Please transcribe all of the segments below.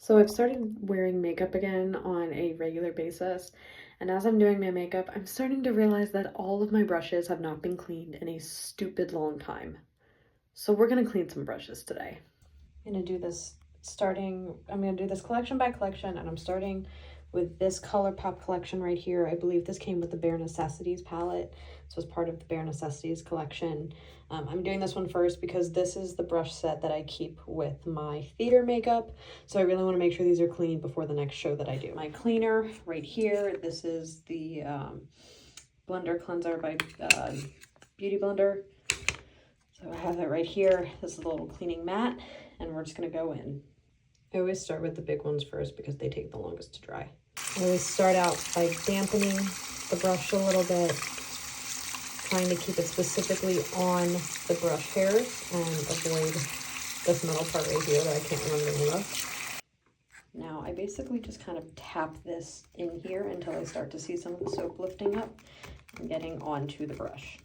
So I've started wearing makeup again on a regular basis, and as I'm doing my makeup, I'm starting to realize that all of my brushes have not been cleaned in a stupid long time. So we're gonna clean some brushes today. I'm gonna do this collection by collection, and I'm starting with this ColourPop collection right here. I believe this came with the Bare Necessities palette, so it's part of the Bare Necessities collection. I'm doing this one first because this is the brush set that I keep with my theater makeup, so I really want to make sure these are clean before the next show that I do. My cleaner right here, this is the Blender Cleanser by Beauty Blender. So I have that right here. This is a little cleaning mat, and we're just gonna go in. I always start with the big ones first because they take the longest to dry. I always start out by dampening the brush a little bit, trying to keep it specifically on the brush hairs and avoid this metal part right here that I can't remember the name of. Now I basically just kind of tap this in here until I start to see some of the soap lifting up and getting onto the brush.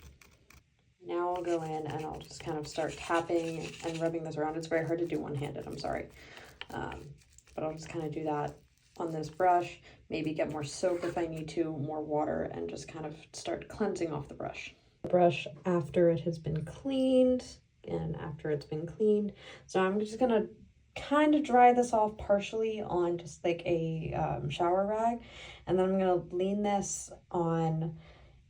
Now I'll go in and I'll just kind of start tapping and rubbing this around. It's very hard to do one-handed, I'm sorry. But I'll just kind of do that on this brush, maybe get more soap if I need to, more water, and just kind of start cleansing off the brush. The brush after it has been cleaned and after it's been cleaned. So I'm just gonna kind of dry this off partially on just like a shower rag, and then I'm gonna lean this on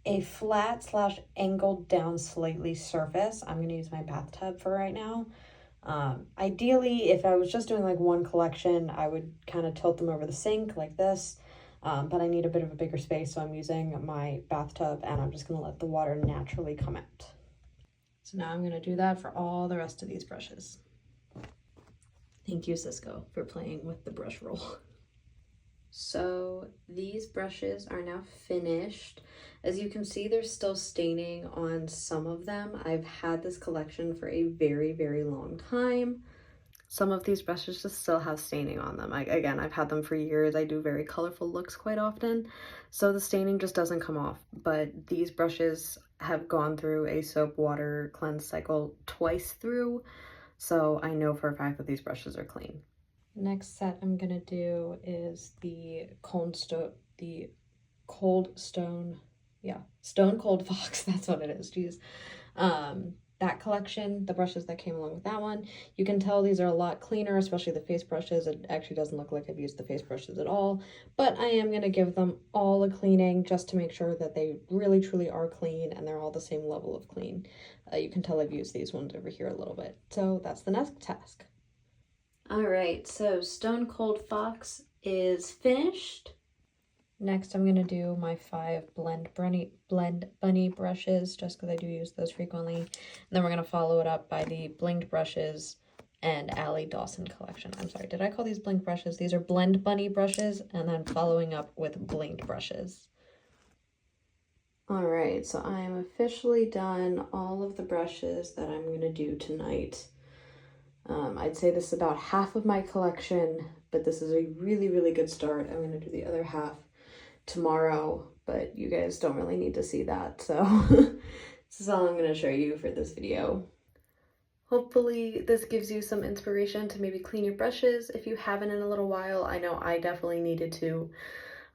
a flat / angled down slightly surface. I'm gonna use my bathtub for right now. Ideally, if I was just doing like one collection, I would kind of tilt them over the sink like this, but I need a bit of a bigger space, so I'm using my bathtub, and I'm just gonna let the water naturally come out. So now I'm gonna do that for all the rest of these brushes. Thank you, Cisco, for playing with the brush roll. So these brushes are now finished. As you can see, there's still staining on some of them. I've had this collection for a very, very long time. Some of these brushes just still have staining on them. Again, I've had them for years. I do very colorful looks quite often, so the staining just doesn't come off. But these brushes have gone through a soap water cleanse cycle twice through, so I know for a fact that these brushes are clean. Next set I'm gonna do is the Stone Cold Fox, that's what it is, geez. That collection, the brushes that came along with that one, you can tell these are a lot cleaner, especially the face brushes. It actually doesn't look like I've used the face brushes at all, but I am gonna give them all a cleaning just to make sure that they really truly are clean and they're all the same level of clean. You can tell I've used these ones over here a little bit. So that's the next task. All right, so Stone Cold Fox is finished. Next, I'm gonna do my 5 Blend Bunny brushes, just because I do use those frequently. And then we're gonna follow it up by the Blinged brushes and Allie Dawson collection. I'm sorry, did I call these Blinged brushes? These are Blend Bunny brushes, and then following up with Blinged brushes. All right, so I am officially done all of the brushes that I'm gonna do tonight. I'd say this is about half of my collection, but this is a really, really good start. I'm going to do the other half tomorrow, but you guys don't really need to see that, so this is all I'm going to show you for this video. Hopefully this gives you some inspiration to maybe clean your brushes if you haven't in a little while. I know I definitely needed to.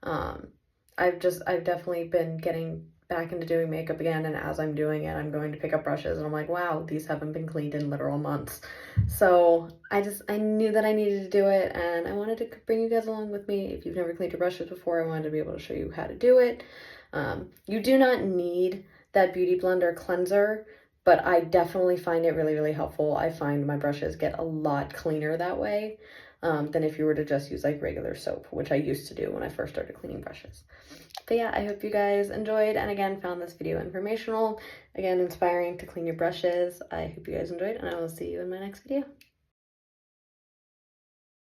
I've definitely been getting back into doing makeup again, and as I'm doing it, I'm going to pick up brushes and I'm like, wow, these haven't been cleaned in literal months. So I knew that I needed to do it, and I wanted to bring you guys along with me. If you've never cleaned your brushes before, I wanted to be able to show you how to do it. You do not need that Beauty Blender cleanser, but I definitely find it really, really helpful. I find my brushes get a lot cleaner that way than if you were to just use like regular soap, which I used to do when I first started cleaning brushes. But yeah, I hope you guys enjoyed and again found this video informational, again inspiring to clean your brushes. I hope you guys enjoyed, and I will see you in my next video.